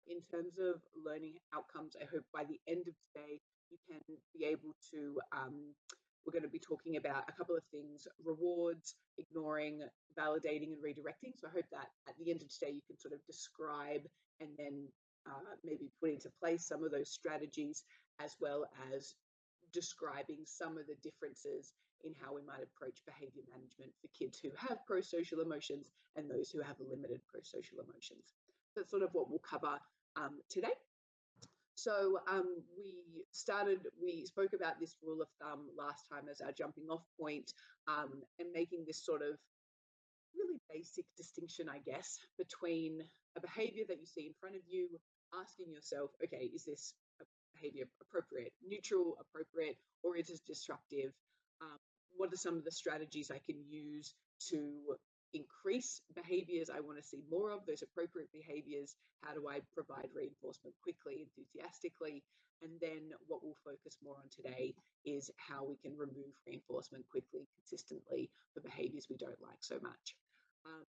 in terms of learning outcomes, I hope by the end of today, you can be able to, we're going to be talking about a couple of things: rewards, ignoring, validating, and redirecting. So I hope that at the end of today, you can sort of describe and then maybe put into place some of those strategies, as well as describing some of the differences in how we might approach behavior management for kids who have pro-social emotions and those who have limited pro-social emotions. That's sort of what we'll cover today. So we spoke about this rule of thumb last time as our jumping off point, and making this sort of really basic distinction, I guess, between a behavior that you see in front of you, asking yourself, okay, is this behavior appropriate, neutral, appropriate, or is it disruptive? What are some of the strategies I can use to increase behaviors I want to see more of, those appropriate behaviors? How do I provide reinforcement quickly, enthusiastically? And then what we'll focus more on today is how we can remove reinforcement quickly, consistently for behaviors we don't like so much.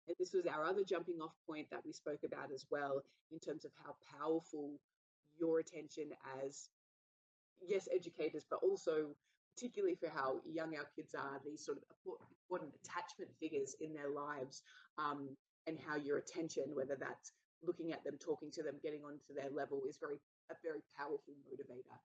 And this was our other jumping off point that we spoke about as well, in terms of how powerful your attention as, yes, educators, but also particularly for how young our kids are, these sort of important attachment figures in their lives, and how your attention, whether that's looking at them, talking to them, getting onto their level, is a very powerful motivator.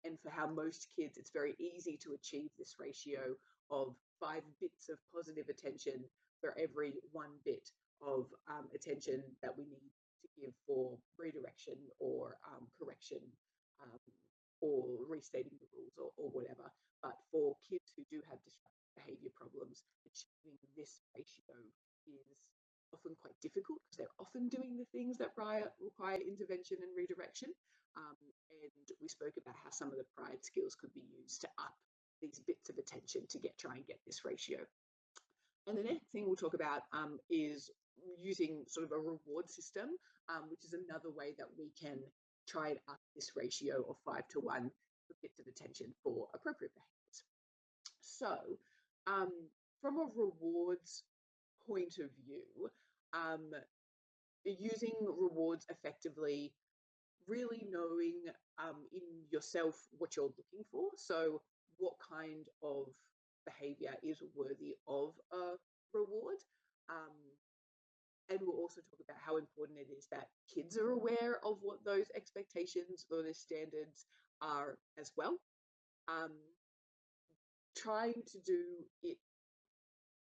And for how most kids, it's very easy to achieve this ratio of 5 bits of positive attention for every 1 bit of attention that we need to give for redirection or correction, um, or restating the rules, or whatever. But for kids who do have disruptive behavior problems, achieving this ratio is often quite difficult because they're often doing the things that require intervention and redirection. And we spoke about how some of the pride skills could be used to up these bits of attention to try and get this ratio. And the next thing we'll talk about is using sort of a reward system, which is another way that we can try and up this ratio of 5 to 1 for bits of attention for appropriate behaviors. So from a rewards point of view, using rewards effectively, really knowing in yourself what you're looking for. So what kind of behavior is worthy of a reward. And we'll also talk about how important it is that kids are aware of what those expectations or the standards are as well. Trying to do it,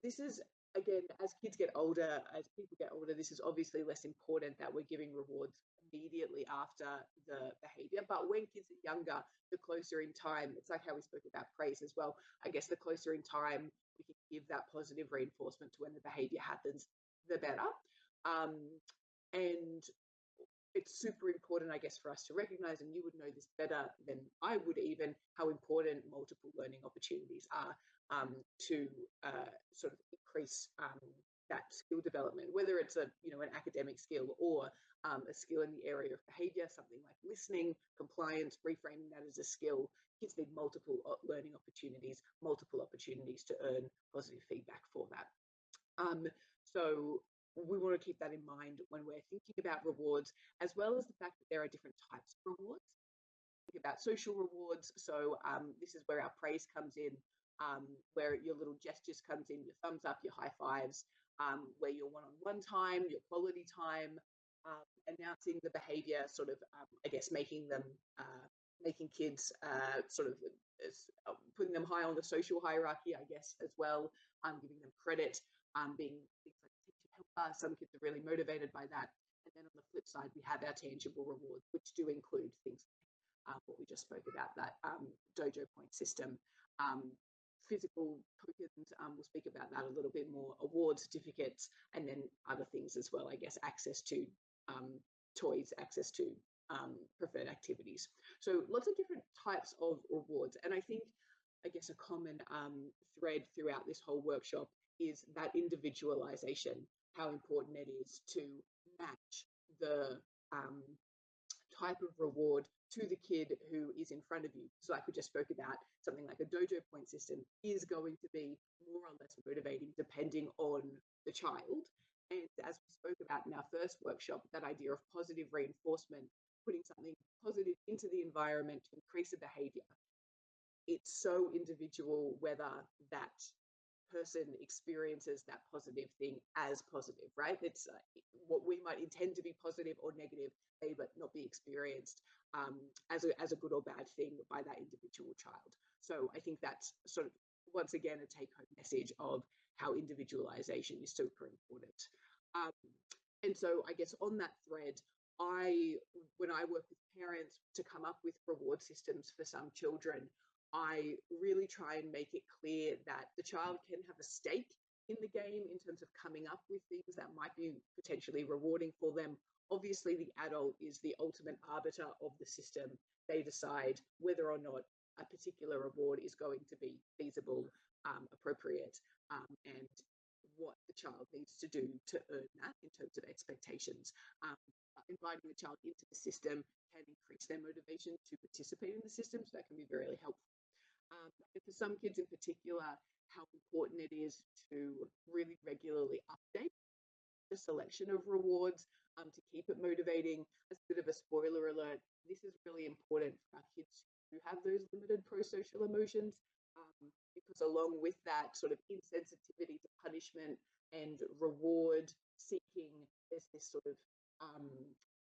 this is, again, as kids get older, as people get older, this is obviously less important that we're giving rewards immediately after the behavior. But when kids are younger, the closer in time, it's like how we spoke about praise as well. I guess the closer in time we can give that positive reinforcement to when the behavior happens, the better. And it's super important, I guess, for us to recognize, and you would know this better than I would even, how important multiple learning opportunities are to sort of increase that skill development, whether it's an academic skill or a skill in the area of behavior, something like listening, compliance, reframing that as a skill. Kids need multiple learning opportunities, multiple opportunities to earn positive feedback for that. So we want to keep that in mind when we're thinking about rewards, as well as the fact that there are different types of rewards. Think about social rewards. So this is where our praise comes in, where your little gestures comes in, your thumbs up, your high fives, where your one-on-one time, your quality time, announcing the behavior, sort of, I guess, making kids sort of putting them high on the social hierarchy, I guess, as well, giving them credit, being things like teacher helper. Some kids are really motivated by that. And then on the flip side, we have our tangible rewards, which do include things like what we just spoke about, that dojo point system, physical tokens. We'll speak about that a little bit more, award certificates, and then other things as well, I guess, access to toys, access to preferred activities. So lots of different types of rewards. And I think, I guess, a common thread throughout this whole workshop is that individualization, how important it is to match the type of reward to the kid who is in front of you. So like we just spoke about, something like a dojo point system is going to be more or less motivating depending on the child. And as we spoke about in our first workshop, that idea of positive reinforcement, putting something positive into the environment to increase a behavior, it's so individual whether that person experiences that positive thing as positive, right? It's what we might intend to be positive or negative, may but not be experienced as a good or bad thing by that individual child. So I think that's sort of, once again, a take-home message of how individualization is super important. Um, and so I guess on that thread, when I work with parents to come up with reward systems for some children, I really try and make it clear that the child can have a stake in the game in terms of coming up with things that might be potentially rewarding for them. Obviously, the adult is the ultimate arbiter of the system. They decide whether or not a particular reward is going to be feasible, appropriate, and what the child needs to do to earn that in terms of expectations. Inviting the child into the system can increase their motivation to participate in the system, so that can be very helpful. And for some kids in particular, how important it is to really regularly update the selection of rewards to keep it motivating. As a bit of a spoiler alert, this is really important for our kids who have those limited pro-social emotions, because along with that sort of insensitivity to punishment and reward seeking, there's this sort of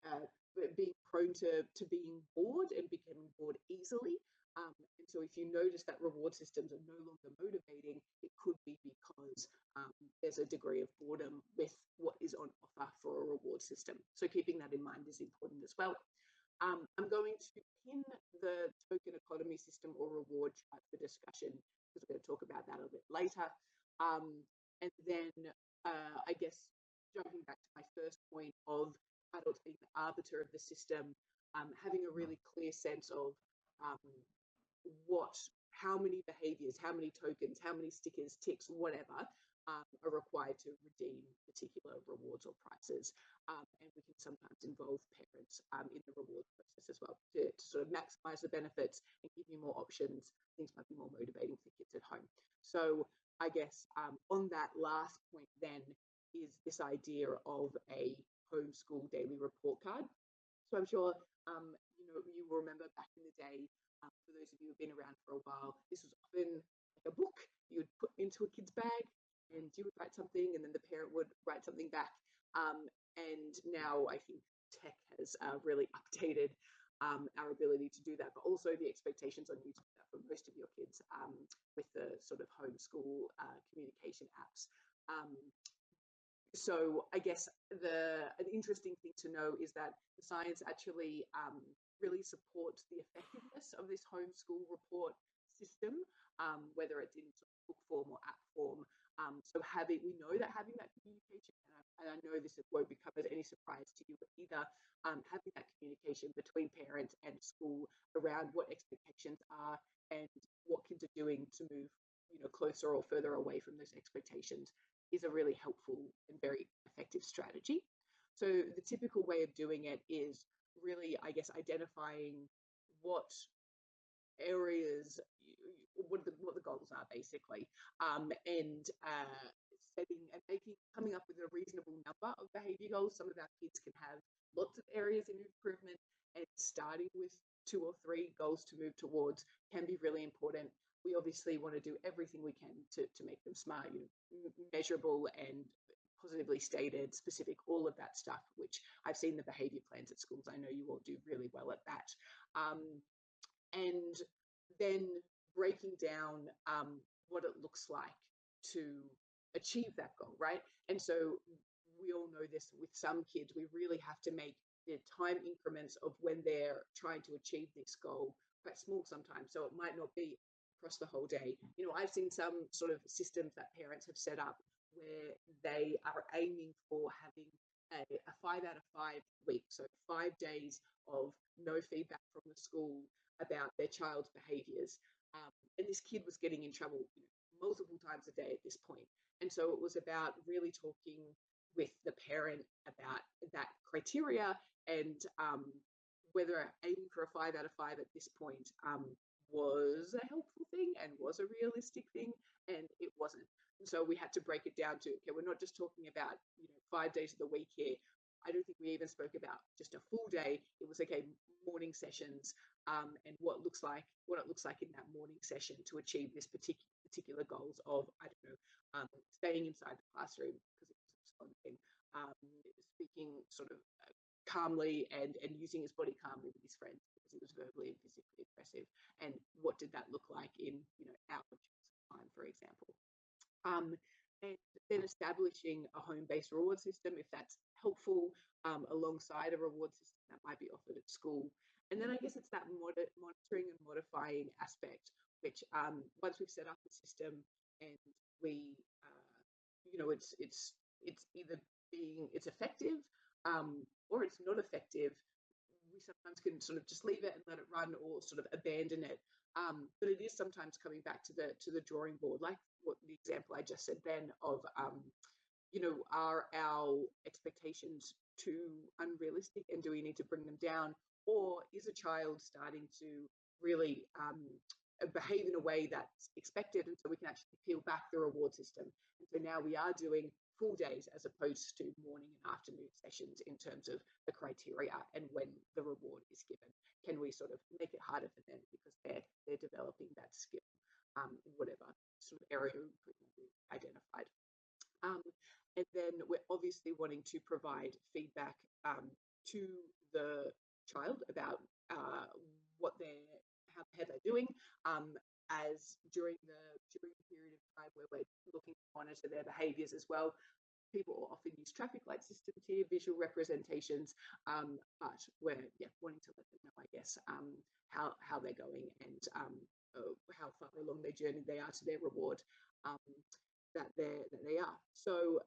uh, being prone to being bored and becoming bored easily. And so if you notice that reward systems are no longer motivating, it could be because there's a degree of boredom with what is on offer for a reward system. So keeping that in mind is important as well. I'm going to pin the token economy system or reward chart for discussion, because we're going to talk about that a little bit later. And then I guess jumping back to my first point of adults being the arbiter of the system, having a really clear sense of um, how many behaviors, how many tokens, how many stickers, ticks, whatever, are required to redeem particular rewards or prizes. And we can sometimes involve parents in the reward process as well to sort of maximize the benefits and give you more options. Things might be more motivating for kids at home. So I guess on that last point then is this idea of a homeschool daily report card. So I'm sure you will remember back in the day, for those of you who've been around for a while, this was often like a book you would put into a kid's bag, and you would write something, and then the parent would write something back. And now I think tech has really updated our ability to do that, but also the expectations on you to do that for most of your kids with the sort of homeschool communication apps. So I guess an interesting thing to know is that the science actually really supports the effectiveness of this homeschool report system, whether it's in sort of book form or app form. So we know that having that communication, and I know this won't become as any surprise to you, but either having that communication between parents and school around what expectations are and what kids are doing to move closer or further away from those expectations is a really helpful and very effective strategy. So the typical way of doing it is really, I guess, identifying what areas, what the goals are basically, and setting and coming up with a reasonable number of behaviour goals. Some of our kids can have lots of areas of improvement, and starting with 2 or 3 goals to move towards can be really important. We obviously want to do everything we can to make them smart, measurable and positively stated, specific, all of that stuff, which I've seen the behaviour plans at schools. I know you all do really well at that. And then breaking down what it looks like to achieve that goal, right? And so we all know this with some kids, we really have to make the time increments of when they're trying to achieve this goal quite small sometimes. So it might not be across the whole day. I've seen some sort of systems that parents have set up where they are aiming for having a 5 out of 5 week. So 5 days of no feedback from the school about their child's behaviors. And this kid was getting in trouble multiple times a day at this point. And so it was about really talking with the parent about that criteria and whether aiming for a 5 out of 5 at this point was a helpful thing and was a realistic thing, and it wasn't. And so we had to break it down to, okay, we're not just talking about 5 days of the week here. I don't think we even spoke about just a full day. It was okay, morning sessions, and what it looks like in that morning session to achieve this particular goals of, I don't know, staying inside the classroom because it was responding, speaking sort of calmly and using his body calmly with his friends because he was verbally and physically aggressive. And what did that look like in hour chunks of time, for example? Um, and then establishing a home-based reward system, if that's helpful, alongside a reward system that might be offered at school. And then I guess it's that monitoring and modifying aspect, which once we've set up the system and we, it's either it's effective, or it's not effective. We sometimes can sort of just leave it and let it run, or sort of abandon it. But it is sometimes coming back to the drawing board, like what the example I just said then of, are our expectations too unrealistic, and do we need to bring them down, or is a child starting to really behave in a way that's expected, and so we can actually peel back the reward system. And so now we are doing full days as opposed to morning and afternoon sessions in terms of the criteria and when the reward is given. Can we sort of make it harder for them because they're developing that skill in whatever sort of area of improvement we've identified. And then we're obviously wanting to provide feedback to the child about what how they're doing, as during the period of time where we're looking to monitor their behaviours as well. People often use traffic light systems here, visual representations, but we're wanting to let them know, I guess, how they're going, and how far along their journey they are to their reward, that they are. So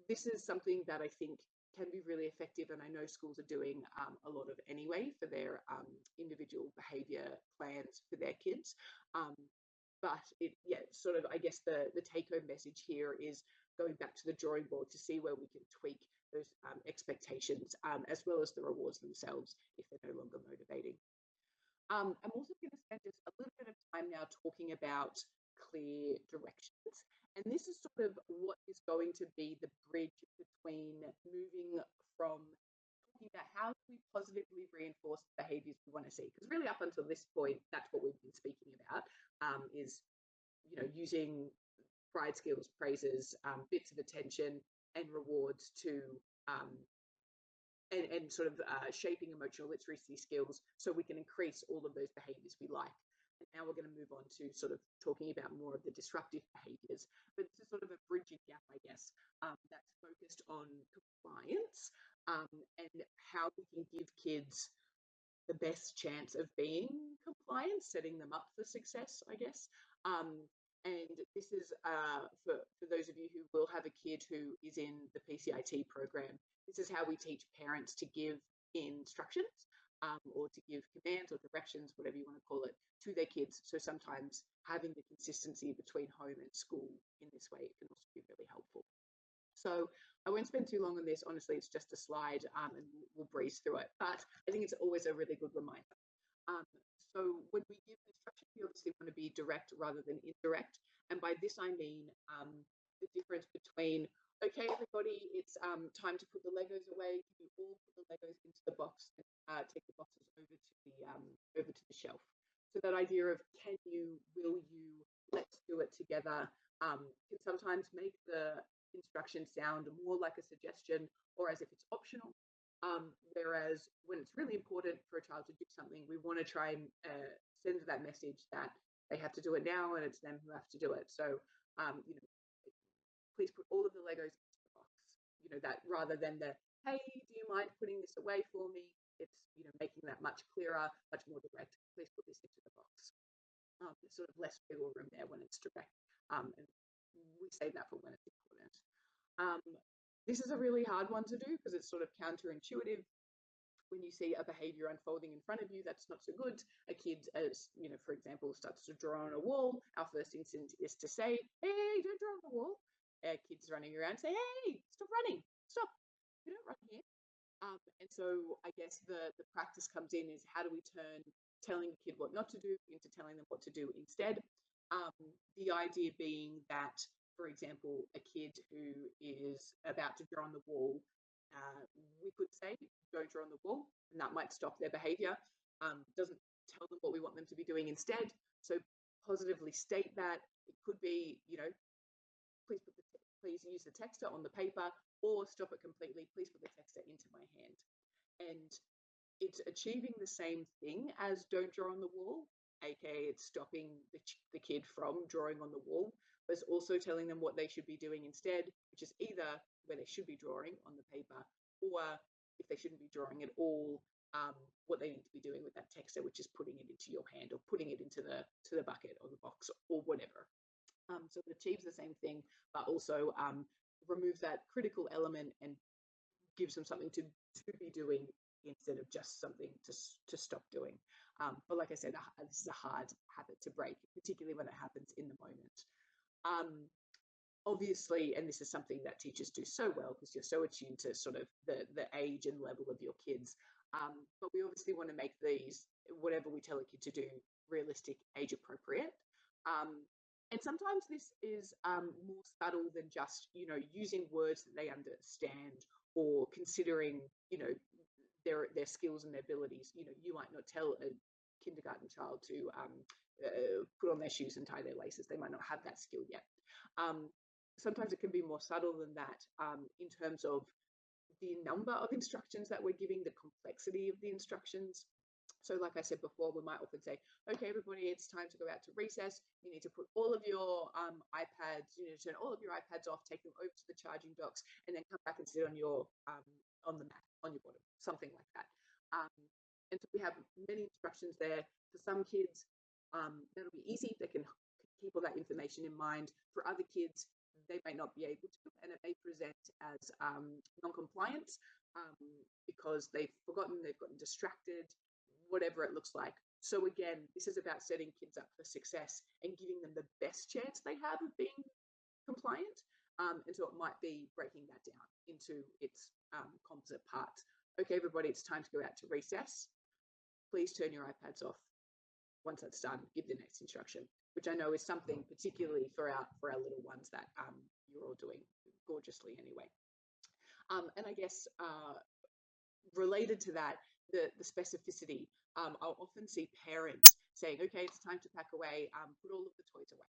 this is something that I think can be really effective, and I know schools are doing a lot of anyway for their individual behaviour plans for their kids. But sort of, I guess the take-home message here is going back to the drawing board to see where we can tweak those expectations, as well as the rewards themselves if they're no longer motivating. I'm also going to spend just a little bit of time now talking about clear directions. And this is sort of what is going to be the bridge between moving from talking about how do we positively reinforce the behaviours we want to see. Because really up until this point, that's what we've been speaking about, is, using pride, skills, praises, bits of attention and rewards to and sort of shaping emotional literacy skills so we can increase all of those behaviours we like. And now we're going to move on to sort of talking about more of the disruptive behaviours. But this is sort of a bridging gap, I guess, that's focused on compliance, and how we can give kids the best chance of being compliant, setting them up for success, I guess. And this is for those of you who will have a kid who is in the PCIT program. This is how we teach parents to give instructions, or to give commands or directions, whatever you want to call it, to their kids. So sometimes having the consistency between home and school in this way can also be really helpful. So I won't spend too long on this. Honestly, it's just a slide, and we'll breeze through it. But I think it's always a really good reminder. So when we give instruction, we obviously want to be direct rather than indirect. And by this, I mean the difference between, okay, everybody, it's time to put the Legos away. Can you all put the Legos into the box and take the boxes over to the shelf? So that idea of can you, will you, let's do it together, can sometimes make the instruction sound more like a suggestion or as if it's optional. Whereas when it's really important for a child to do something, we want to try and send that message that they have to do it now and it's them who have to do it. So, please put all of the Legos into the box. That rather than the, hey, do you mind putting this away for me? It's, making that much clearer, much more direct. Please put this into the box. There's sort of less wiggle room there when it's direct. And we say that for when it's important. This is a really hard one to do because it's sort of counterintuitive. When you see a behavior unfolding in front of you that's not so good, a kid, as for example, starts to draw on a wall, our first instinct is to say, hey, don't draw on the wall. Kids running around say, hey, stop running, stop, you don't run here. And so I guess the practice comes in is how do we turn telling a kid what not to do into telling them what to do instead. The idea being that, for example, a kid who is about to draw on the wall, we could say, don't draw on the wall, and that might stop their behavior. Doesn't tell them what we want them to be doing instead. So positively state that. It could be, please use the texter on the paper, or stop it completely. Please put the texter into my hand. And it's achieving the same thing as don't draw on the wall, aka it's stopping the kid from drawing on the wall, but it's also telling them what they should be doing instead, which is either where they should be drawing on the paper, or if they shouldn't be drawing at all, what they need to be doing with that texter, which is putting it into your hand or putting it into the bucket or the box or whatever. So it achieves the same thing, but also removes that critical element and gives them something to be doing instead of just something to stop doing. But like I said, this is a hard habit to break, particularly when it happens in the moment. Obviously, and this is something that teachers do so well because you're so attuned to sort of the age and level of your kids. But we obviously want to make these, whatever we tell a kid to do, realistic, age appropriate. And sometimes this is more subtle than just, using words that they understand or considering, their skills and their abilities. You might not tell a kindergarten child to put on their shoes and tie their laces. They might not have that skill yet. Sometimes it can be more subtle than that in terms of the number of instructions that we're giving, the complexity of the instructions. So like I said before, we might often say, okay, everybody, it's time to go out to recess. You need to put all of your iPads, turn all of your iPads off, take them over to the charging docks, and then come back and sit on your on the mat, on your bottom, something like that. And so we have many instructions there. For some kids, that'll be easy. They can keep all that information in mind. For other kids, they may not be able to, and it may present as non-compliance because they've forgotten, they've gotten distracted, whatever it looks like. So again, this is about setting kids up for success and giving them the best chance they have of being compliant. And so it might be breaking that down into its composite parts. Okay, everybody, it's time to go out to recess. Please turn your iPads off. Once that's done, give the next instruction, which I know is something particularly for our little ones that you're all doing gorgeously anyway. And I guess related to that, the specificity. I'll often see parents saying, okay, it's time to pack away, put all of the toys away.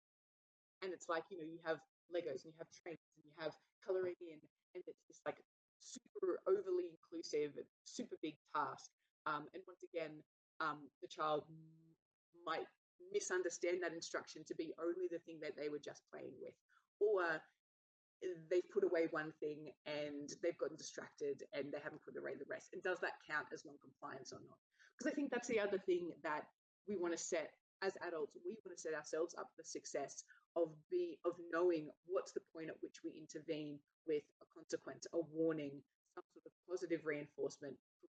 And it's like, you have Legos and you have trains and you have coloring in, and it's this like super overly inclusive, super big task. And once again, the child might misunderstand that instruction to be only the thing that they were just playing with, or they've put away one thing and they've gotten distracted and they haven't put away the rest. And does that count as non-compliance or not? Because I think that's the other thing that we want to set as adults. We want to set ourselves up for success of knowing what's the point at which we intervene with a consequence, a warning, some sort of positive reinforcement for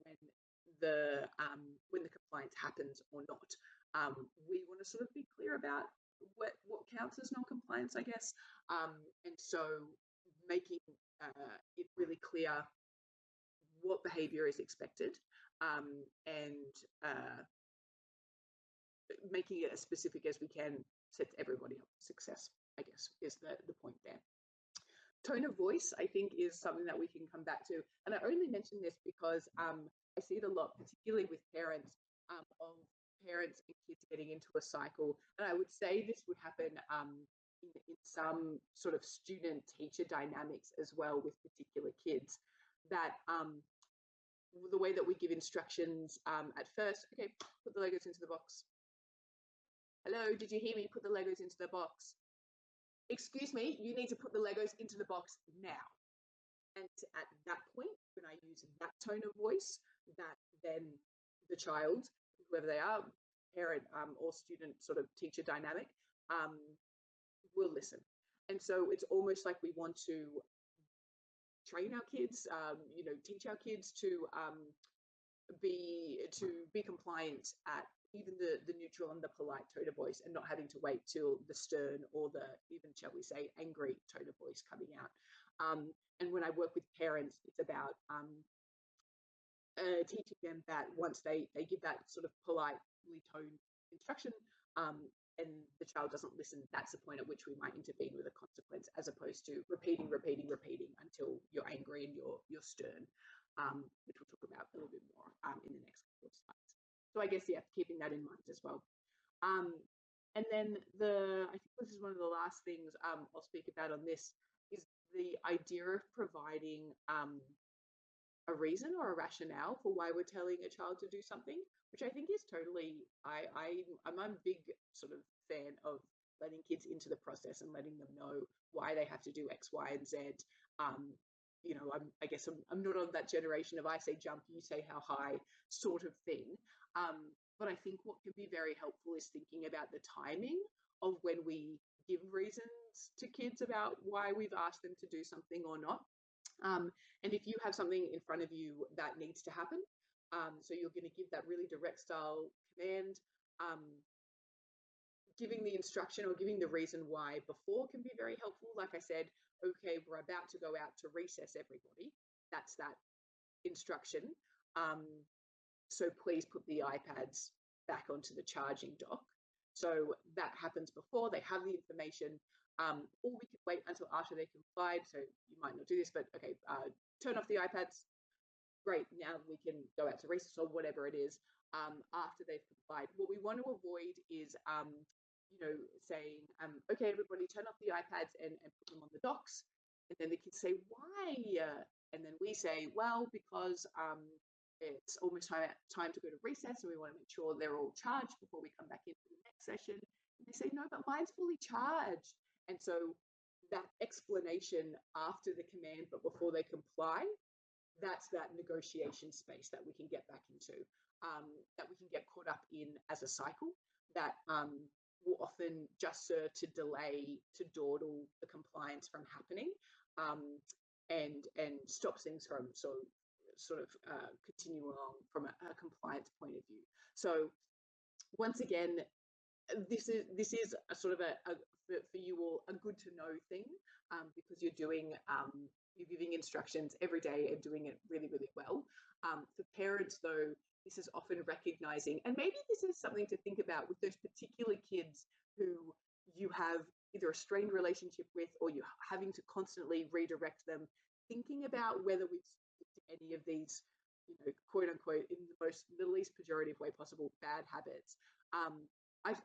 when the compliance happens or not. We want to sort of be clear about what counts as non-compliance, I guess. And so making it really clear what behavior is expected, and making it as specific as we can sets everybody up for success, I guess, is the point there. Tone of voice, I think, is something that we can come back to. And I only mention this because I see it a lot, particularly with parents, of parents and kids getting into a cycle. And I would say this would happen in some sort of student-teacher dynamics as well with particular kids, that the way that we give instructions at first, okay, put the Legos into the box. Hello, did you hear me? Put the Legos into the box. Excuse me, you need to put the Legos into the box now. And at that point, when I use that tone of voice, that then the child, whoever they are, parent or student sort of teacher dynamic, will listen. And so it's almost like we want to train our kids, teach our kids to be compliant at even the neutral and the polite tone of voice, and not having to wait till the stern or the even, shall we say, angry tone of voice coming out. And when I work with parents, it's about teaching them that once they give that sort of polite positively toned instruction, and the child doesn't listen, that's the point at which we might intervene with a consequence, as opposed to repeating until you're angry and you're stern, which we'll talk about a little bit more in the next couple of slides. So I guess, yeah, keeping that in mind as well. And then I think this is one of the last things I'll speak about on this, is the idea of providing a reason or a rationale for why we're telling a child to do something, which I think is totally, I'm a big sort of fan of letting kids into the process and letting them know why they have to do X, Y, and Z. I guess I'm not on that generation of I say jump, you say how high sort of thing. But I think what can be very helpful is thinking about the timing of when we give reasons to kids about why we've asked them to do something or not. And if you have something in front of you that needs to happen, so you're going to give that really direct style command, giving the instruction or giving the reason why before can be very helpful. Like I said, okay, we're about to go out to recess, everybody. That's that instruction. So please put the iPads back onto the charging dock. So that happens before they have the information, or we can wait until after they complied. So you might not do this, but okay, turn off the iPads. Great, now we can go out to recess or whatever it is after they've complied. What we want to avoid is, saying, okay, everybody turn off the iPads and put them on the docks. And then the kids say, why? And then we say, well, because it's almost time to go to recess and we want to make sure they're all charged before we come back into the next session. And they say, no, but mine's fully charged. And so that explanation after the command, but before they comply, that's that negotiation space that we can get back into, that we can get caught up in as a cycle that will often just serve to delay, to dawdle the compliance from happening, and stops things from sort of continue along from a compliance point of view. So once again, this is a sort of for you all a good to know thing, because you're giving instructions every day and doing it really, really well. For parents, though, this is often recognizing, and maybe this is something to think about with those particular kids who you have either a strained relationship with, or you're having to constantly redirect them, thinking about whether we've any of these, quote unquote, in the least pejorative way possible, bad habits. I've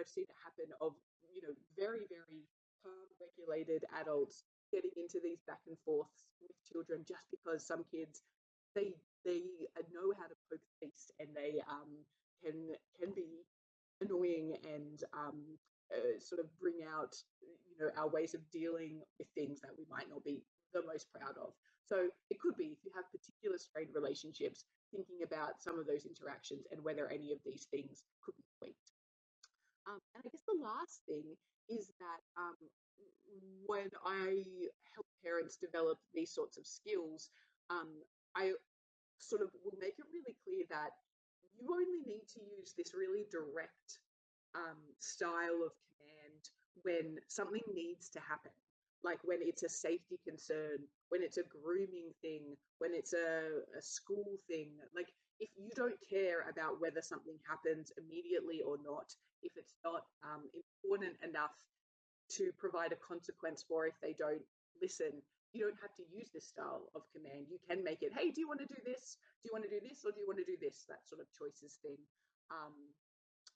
seen it happen of, very, very calm, regulated adults getting into these back and forths with children just because some kids, they know how to poke the beast, and they can be annoying and sort of bring out, our ways of dealing with things that we might not be the most proud of. So it could be, if you have particular strained relationships, thinking about some of those interactions and whether any of these things could be tweaked. And I guess the last thing is that when I help parents develop these sorts of skills, I sort of will make it really clear that you only need to use this really direct style of command when something needs to happen. Like when it's a safety concern, when it's a grooming thing, when it's a school thing. Like if you don't care about whether something happens immediately or not, if it's not important enough to provide a consequence for if they don't listen, you don't have to use this style of command. You can make it, hey, do you want to do this? Do you want to do this? Or do you want to do this? That sort of choices thing.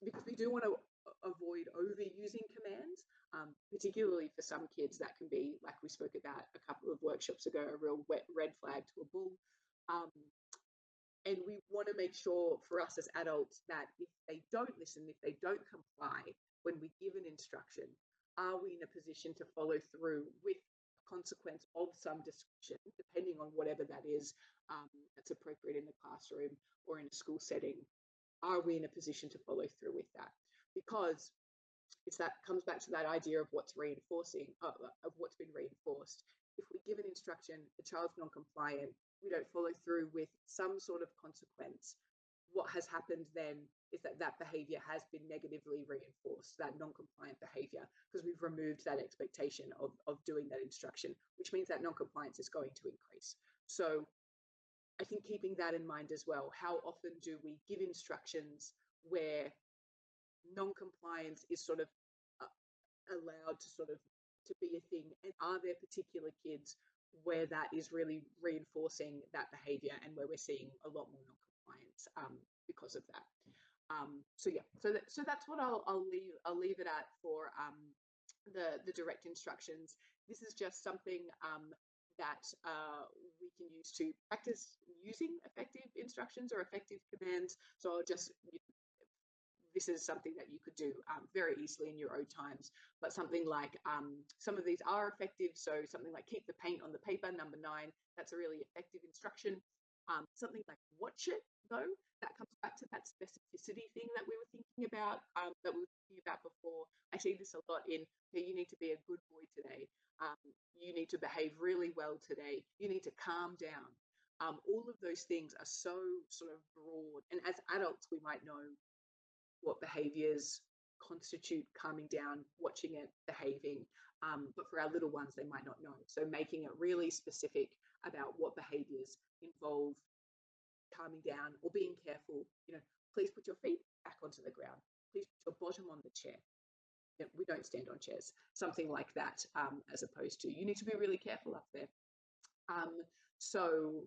Because we do want to avoid overusing commands, particularly for some kids that can be, like we spoke about a couple of workshops ago, a real wet red flag to a bull. And we want to make sure for us as adults that if they don't listen, if they don't comply when we give an instruction, are we in a position to follow through with a consequence of some description, depending on whatever that is that's appropriate in the classroom or in a school setting? Are we in a position to follow through with that? Because comes back to that idea of what's reinforcing, of what's been reinforced. If we give an instruction, the child's non-compliant, we don't follow through with some sort of consequence, what has happened then is that behavior has been negatively reinforced, that non-compliant behavior, because we've removed that expectation of doing that instruction, which means that non-compliance is going to increase. So I think keeping that in mind as well, how often do we give instructions where non-compliance is sort of allowed to sort of to be a thing, and are there particular kids where that is really reinforcing that behavior and where we're seeing a lot more non-compliance because of that. So yeah, so that's what I'll leave it at for the direct instructions. This is just something that we can use to practice using effective instructions or effective commands. So I'll just, this is something that you could do very easily in your own times, but something like some of these are effective. So something like keep the paint on the paper, number 9, that's a really effective instruction. Something like watch it, though, that comes back to that specificity thing that we were thinking about, before. I see this a lot in, hey, you need to be a good boy today. You need to behave really well today. You need to calm down. All of those things are so sort of broad. And as adults, we might know what behaviors constitute calming down, watching it, behaving. But for our little ones, they might not know. So making it really specific about what behaviors involve calming down or being careful. Please put your feet back onto the ground. Please put your bottom on the chair. We don't stand on chairs. Something like that, as opposed to, you need to be really careful up there. So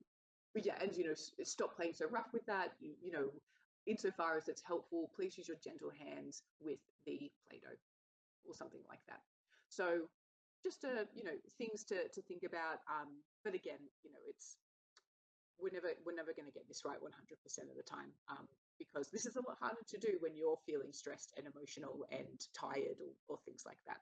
yeah, and stop playing so rough with that. Insofar as it's helpful, please use your gentle hands with the Play-Doh or something like that. So just things to think about. But again, we're never going to get this right 100% of the time, because this is a lot harder to do when you're feeling stressed and emotional and tired or things like that.